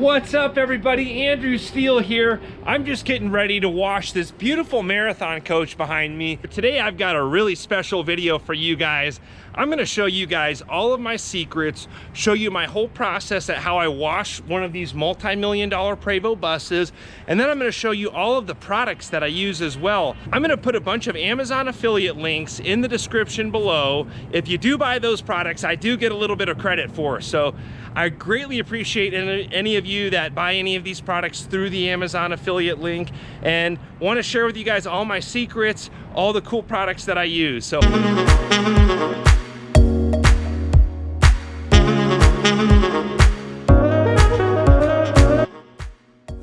What's up, everybody? Andrew Steele here. I'm just getting ready to wash this beautiful Marathon coach behind me. Today I've got a really special video for you guys. I'm gonna show you guys all of my secrets, show you my whole process at how I wash one of these multi-million-dollar Prevost buses, and then I'm gonna show you all of the products that I use as well. I'm gonna put a bunch of Amazon affiliate links in the description below. If you do buy those products, I do get a little bit of credit for, so I greatly appreciate any of you that buy any of these products through the Amazon affiliate link, and want to share with you guys all my secrets, all the cool products that I use. So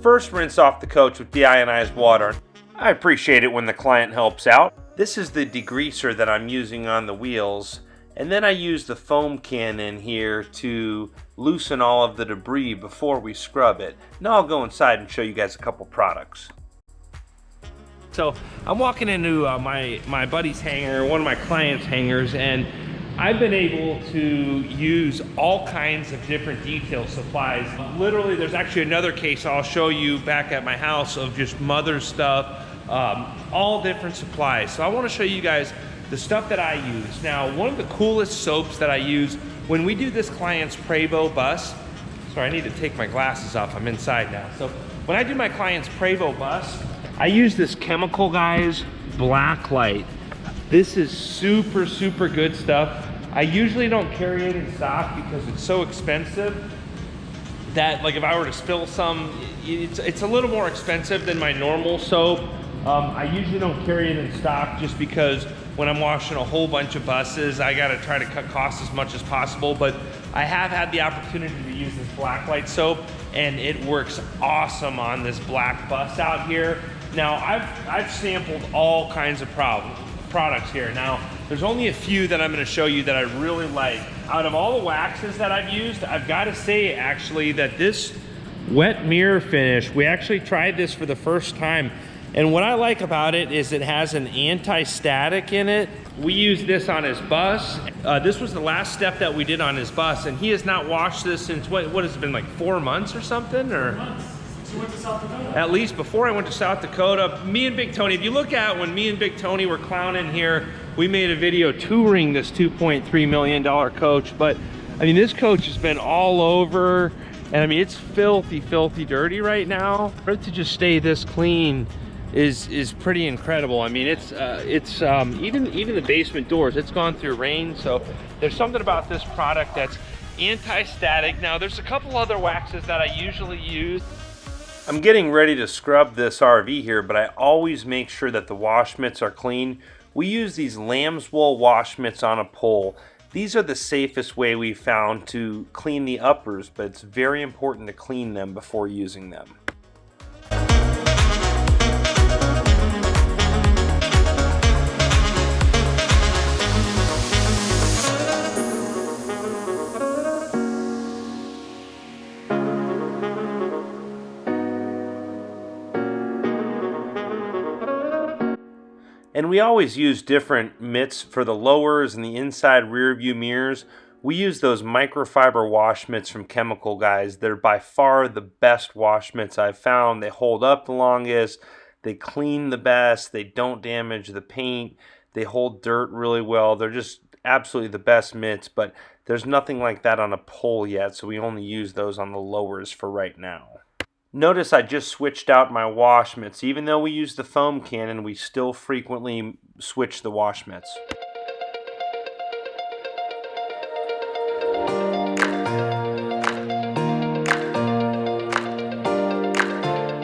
first, rinse off the coach with deionized water. I appreciate it when the client helps out. This is the degreaser that I'm using on the wheels. And then I use the foam can in here to loosen all of the debris before we scrub it. Now I'll go inside and show you guys a couple products. So I'm walking into my buddy's hangar, one of my client's hangars, and I've been able to use all kinds of different detail supplies. Literally, there's actually another case I'll show you back at my house of just mother stuff, all different supplies. So I want to show you guys the stuff that I use. Now, one of the coolest soaps that I use when we do this client's Prevost bus, sorry, I need to take my glasses off, I'm inside now. So when I do my client's Prevost bus, I use this Chemical Guys Black Light. This is super, super good stuff. I usually don't carry it in stock because it's so expensive that, like, if I were to spill some, it's a little more expensive than my normal soap. I usually don't carry it in stock just because when I'm washing a whole bunch of buses, I gotta try to cut costs as much as possible, but I have had the opportunity to use this Black Light soap, and it works awesome on this black bus out here. Now, I've sampled all kinds of products here. Now, there's only a few that I'm gonna show you that I really like. Out of all the waxes that I've used, I've gotta say, actually, that this wet mirror finish, we actually tried this for the first time. And what I like about it is it has an anti-static in it. We used this on his bus. This was the last step that we did on his bus, and he has not washed this since, what has it been, like 4 months or something? Or 4 months. Since you went to South Dakota. At least before I went to South Dakota. Me and Big Tony, if you look at when me and Big Tony were clowning here, we made a video touring this $2.3 million coach. But I mean, this coach has been all over, and I mean, it's filthy, filthy dirty right now. For it to just stay this clean is pretty incredible. I mean, it's even the basement doors, it's gone through rain, so there's something about this product that's anti-static. Now, there's a couple other waxes that I usually use. I'm getting ready to scrub this RV here, but I always make sure that the wash mitts are clean. We use these lamb's wool wash mitts on a pole. These are the safest way we've found to clean the uppers, but it's very important to clean them before using them. And we always use different mitts for the lowers and the inside rear view mirrors. We use those microfiber wash mitts from Chemical Guys. They're by far the best wash mitts I've found. They hold up the longest, they clean the best, they don't damage the paint, they hold dirt really well. They're just absolutely the best mitts, but there's nothing like that on a pole yet, so we only use those on the lowers for right now. Notice I just switched out my wash mitts. Even though we use the foam cannon, we still frequently switch the wash mitts.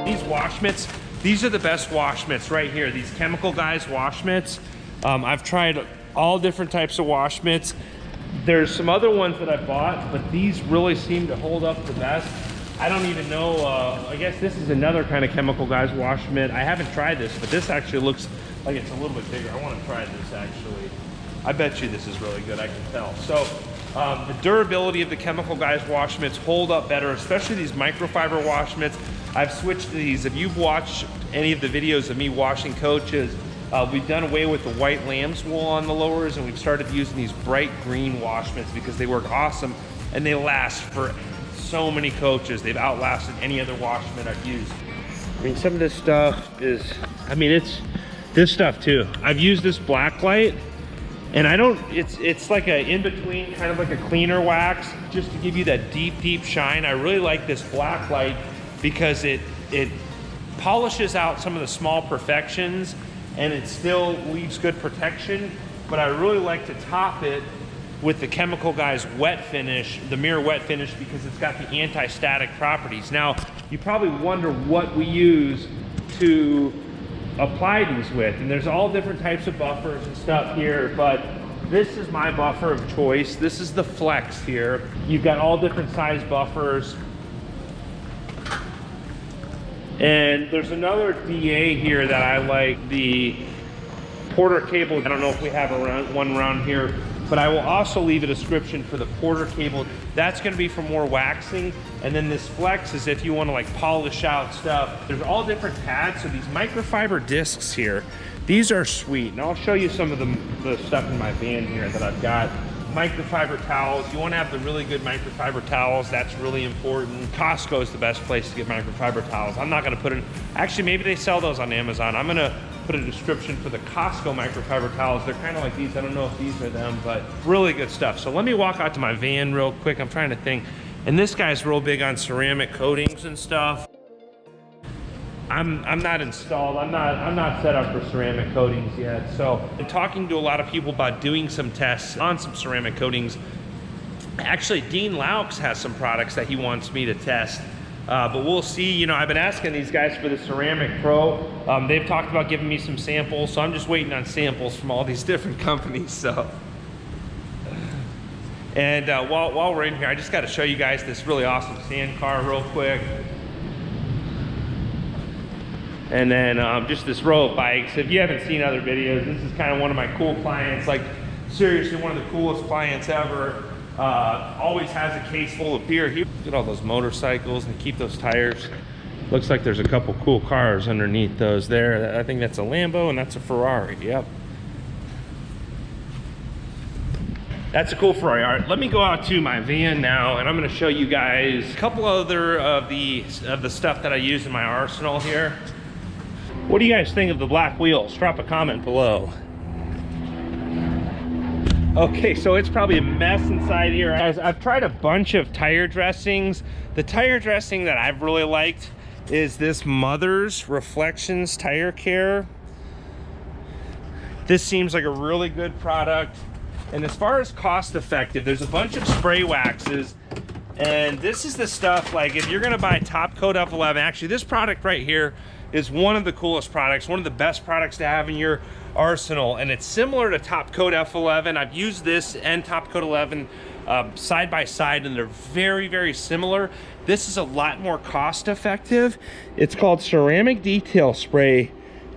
These wash mitts, these are the best wash mitts right here. These Chemical Guys wash mitts. I've tried all different types of wash mitts. There's some other ones that I bought, but these really seem to hold up the best. I don't even know, I guess this is another kind of Chemical Guys wash mitt. I haven't tried this, but this actually looks like it's a little bit bigger. I want to try this actually. I bet you this is really good, I can tell. So the durability of the Chemical Guys wash mitts hold up better, especially these microfiber wash mitts. I've switched to these. If you've watched any of the videos of me washing coaches, we've done away with the white lamb's wool on the lowers, and we've started using these bright green wash mitts because they work awesome and they last for so many coaches. They've outlasted any other Washman I've used. I mean, some of this stuff is, I mean, it's this stuff too. I've used this Blacklight, and I don't, it's like a in-between, kind of like a cleaner wax, just to give you that deep shine. I really like this Blacklight because it polishes out some of the small perfections, and it still leaves good protection. But I really like to top it with the Chemical Guys wet finish, the mirror wet finish, because it's got the anti-static properties. Now, you probably wonder what we use to apply these with, and there's all different types of buffers and stuff here, but this is my buffer of choice. This is the Flex here. You've got all different size buffers. And there's another DA here that I like, the Porter cable. I don't know if we have one around here, but I will also leave a description for the Porter cable. That's gonna be for more waxing. And then this Flex is if you wanna like polish out stuff. There's all different pads. So these microfiber discs here, these are sweet. And I'll show you some of the stuff in my van here that I've got. Microfiber towels. You want to have the really good microfiber towels. That's really important. Costco is the best place to get microfiber towels. I'm not going to put it, actually maybe they sell those on Amazon. I'm going to put a description for the Costco microfiber towels. They're kind of like these. I don't know if these are them, but really good stuff. So let me walk out to my van real quick. I'm trying to think. And this guy's real big on ceramic coatings and stuff. I'm not installed. I'm not set up for ceramic coatings yet. So I'm talking to a lot of people about doing some tests on some ceramic coatings. Actually, Dean Laux has some products that he wants me to test. But we'll see. You know, I've been asking these guys for the Ceramic Pro. They've talked about giving me some samples, so I'm just waiting on samples from all these different companies. So, and while we're in here, I just got to show you guys this really awesome sand car real quick. And then just this row of bikes. If you haven't seen other videos, this is kind of one of my cool clients, like seriously one of the coolest clients ever. Always has a case full of beer. Look at all those motorcycles and keep those tires. Looks like there's a couple cool cars underneath those there. I think that's a Lambo and that's a Ferrari, yep. That's a cool Ferrari. All right, let me go out to my van now, and I'm gonna show you guys a couple other of the stuff that I use in my arsenal here. What do you guys think of the black wheels? Drop a comment below. Okay, so it's probably a mess inside here. Guys, I've tried a bunch of tire dressings. The tire dressing that I've really liked is this Mother's Reflections Tire Care. This seems like a really good product. And as far as cost effective, there's a bunch of spray waxes. And this is the stuff, like if you're gonna buy Top Coat F11, actually this product right here is one of the coolest products, one of the best products to have in your arsenal, and it's similar to Top Coat F11. I've used this and Top Coat 11 side by side, and they're very similar. This is a lot more cost effective. It's called Ceramic Detail Spray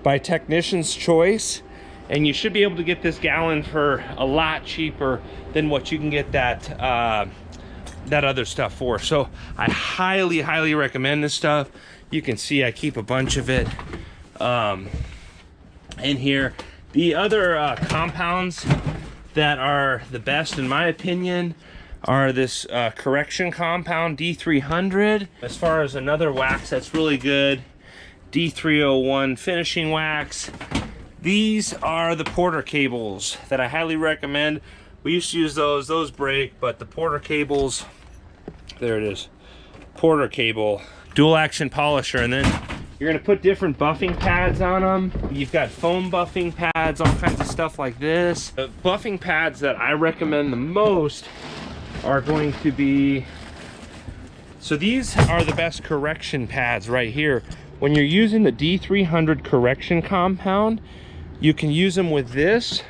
by Technician's Choice, and you should be able to get this gallon for a lot cheaper than what you can get that other stuff for. So I highly recommend this stuff. You can see I keep a bunch of it in here. The other compounds that are the best in my opinion are this correction compound D300. As far as another wax that's really good, D301 finishing wax. These are the Porter cables that I highly recommend. We used to use those break, but the Porter cables, there it is, Porter cable, dual action polisher. And then you're gonna put different buffing pads on them. You've got foam buffing pads, all kinds of stuff like this. The buffing pads that I recommend the most are going to be, so these are the best correction pads right here. When you're using the D300 correction compound, you can use them with this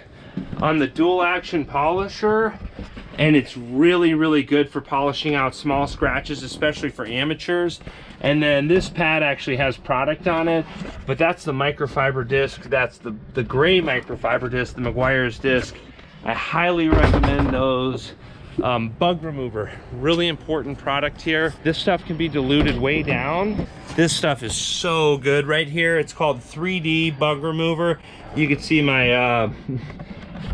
on the dual action polisher, and it's really good for polishing out small scratches, especially for amateurs. And then this pad actually has product on it, but that's the microfiber disc. That's the gray microfiber disc, the Meguiar's disc. I highly recommend those. Bug remover, really important product here. This stuff can be diluted way down. This stuff is so good right here. It's called 3D bug remover. You can see my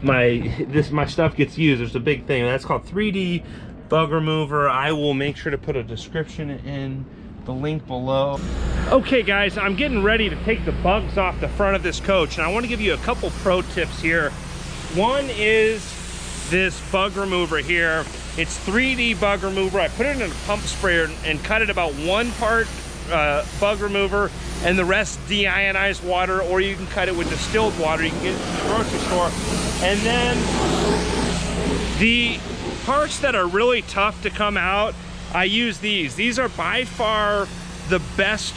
my stuff gets used. There's a big thing that's called 3D bug remover. I will make sure to put a description in the link below. Okay guys, I'm getting ready to take the bugs off the front of this coach, and I want to give you a couple pro tips here. One is this bug remover here. It's 3D bug remover. I put it in a pump sprayer and cut it about 1 part bug remover and the rest deionized water, or you can cut it with distilled water. You can get it from the grocery store. And then the parts that are really tough to come out, I use these. These are by far the best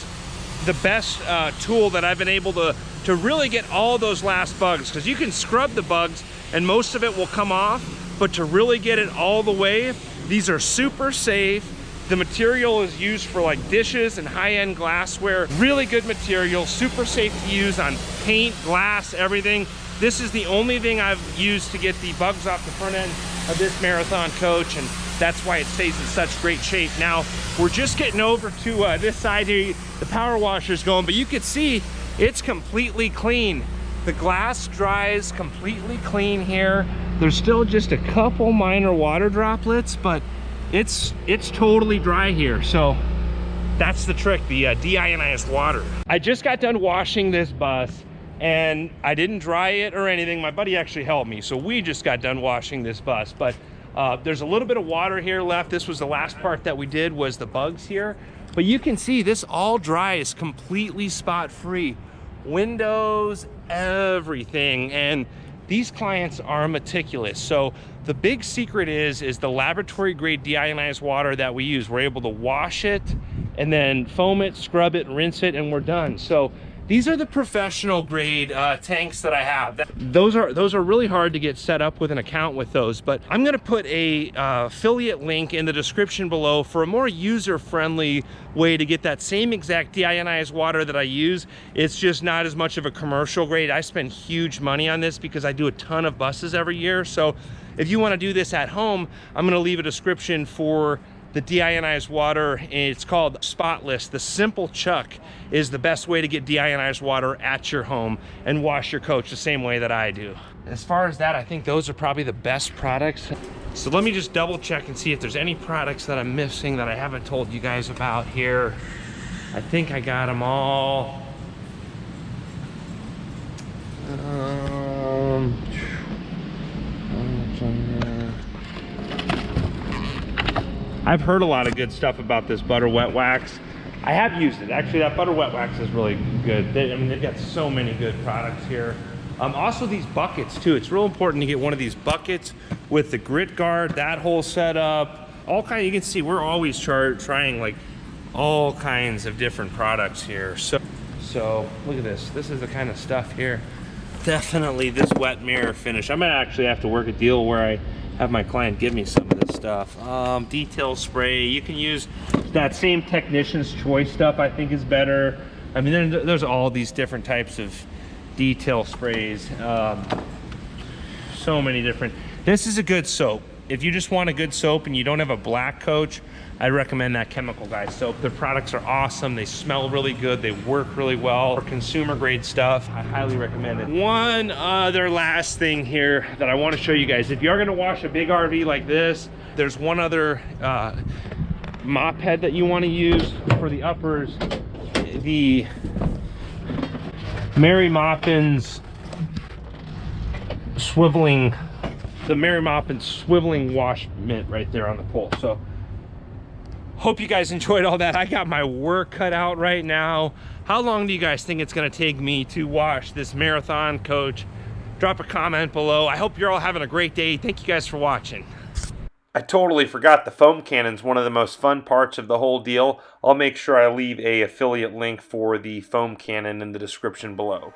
tool that I've been able to really get all those last bugs, because you can scrub the bugs and most of it will come off, but to really get it all the way, these are super safe. The material is used for like dishes and high-end glassware. Really good material, super safe to use on paint, glass, everything. This is the only thing I've used to get the bugs off the front end of this Marathon coach, and that's why it stays in such great shape. Now, we're just getting over to this side here. The power washer's going, but you can see it's completely clean. The glass dries completely clean here. There's still just a couple minor water droplets, but it's totally dry here. So that's the trick, the deionized water. I just got done washing this bus and I didn't dry it or anything. My buddy actually helped me, so we just got done washing this bus, but there's a little bit of water here left. This was the last part that we did, was the bugs here, but you can see this all dries completely spot free. Windows, everything. And these clients are meticulous. So the big secret is the laboratory grade deionized water that we use. We're able to wash it and then foam it, scrub it, rinse it, and we're done. So these are the professional grade tanks that I have. Those are really hard to get set up with an account with those, but I'm gonna put a affiliate link in the description below for a more user-friendly way to get that same exact deionized water that I use. It's just not as much of a commercial grade. I spend huge money on this because I do a ton of buses every year. So if you wanna do this at home, I'm gonna leave a description for the deionized water. It's called Spotless. The Simple Chuck is the best way to get deionized water at your home and wash your coach the same way that I do. As far as that, I think those are probably the best products. So let me just double check and see if there's any products that I'm missing that I haven't told you guys about here. I think I got them all. I've heard a lot of good stuff about this butter wet wax. I have used it. Actually, that butter wet wax is really good. I mean, they've got so many good products here. Also these buckets too. It's real important to get one of these buckets with the grit guard, that whole setup. All kind. You can see we're always trying like all kinds of different products here. So look at this. This is the kind of stuff here. Definitely this wet mirror finish. I might actually have to work a deal where I have my client give me some of this stuff. Detail spray, you can use that same Technician's Choice stuff, I think is better. I mean, there's all these different types of detail sprays. So many different. This is a good soap. If you just want a good soap and you don't have a black coach, I recommend that Chemical Guy soap. Their products are awesome. They smell really good. They work really well. For consumer grade stuff, I highly recommend it. One other last thing here that I want to show you guys. If you're gonna wash a big RV like this, there's one other mop head that you want to use for the uppers. The Mary Moppins swiveling wash mitt right there on the pole. So hope you guys enjoyed all that. I got my work cut out right now. How long do you guys think it's gonna take me to wash this Marathon coach? Drop a comment below. I hope you're all having a great day. Thank you guys for watching. I totally forgot the foam cannon's one of the most fun parts of the whole deal. I'll make sure I leave a affiliate link for the foam cannon in the description below.